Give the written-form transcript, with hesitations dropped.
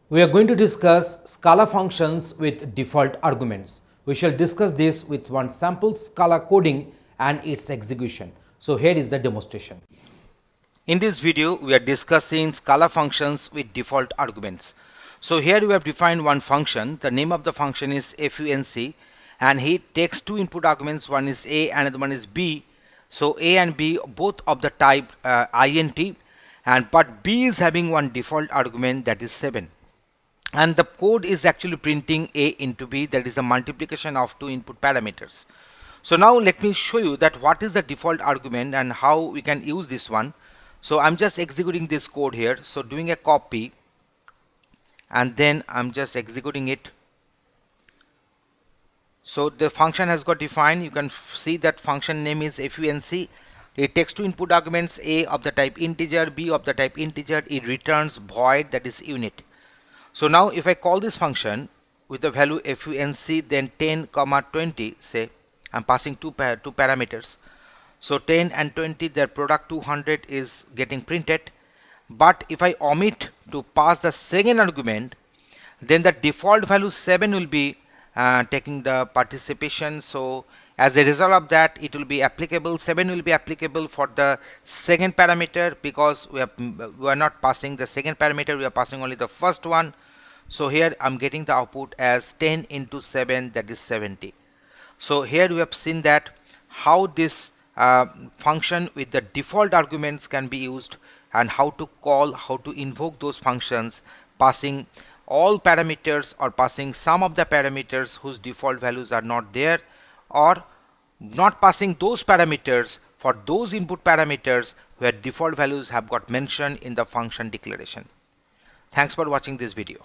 We are going to discuss Scala functions with default arguments. We shall discuss this with one sample Scala coding and its execution. So here is the demonstration. In this video, we are discussing Scala functions with default arguments. So here we have defined one function. The name of the function is func, and it takes two input arguments. One is a and another one is b. So a and b both of the type int, but b is having one default argument, that is 7. And the code is actually printing a into b, that is a multiplication of two input parameters. So now let me show you that what is the default argument and how we can use this one. So I'm just executing this code here, so doing a copy and then I'm just executing it. So the function has got defined. You can see that function name is func. It takes two input arguments, a of the type integer, b of the type integer. It returns void, that is unit. So now if I call this function with the value func, then 10 comma 20, say I'm passing two parameters. So 10 and 20, their product 200 is getting printed. But if I omit to pass the second argument, then the default value 7 will be taking the participation. So as a result of that, it will be applicable, 7 will be applicable for the second parameter, because we are not passing the second parameter, we are passing only the first one. So here I'm getting the output as 10 into 7, that is 70. So here we have seen that how this function with the default arguments can be used, and how to call, how to invoke those functions, passing all parameters or passing some of the parameters whose default values are not there, or not passing those parameters for those input parameters where default values have got mentioned in the function declaration. Thanks for watching this video.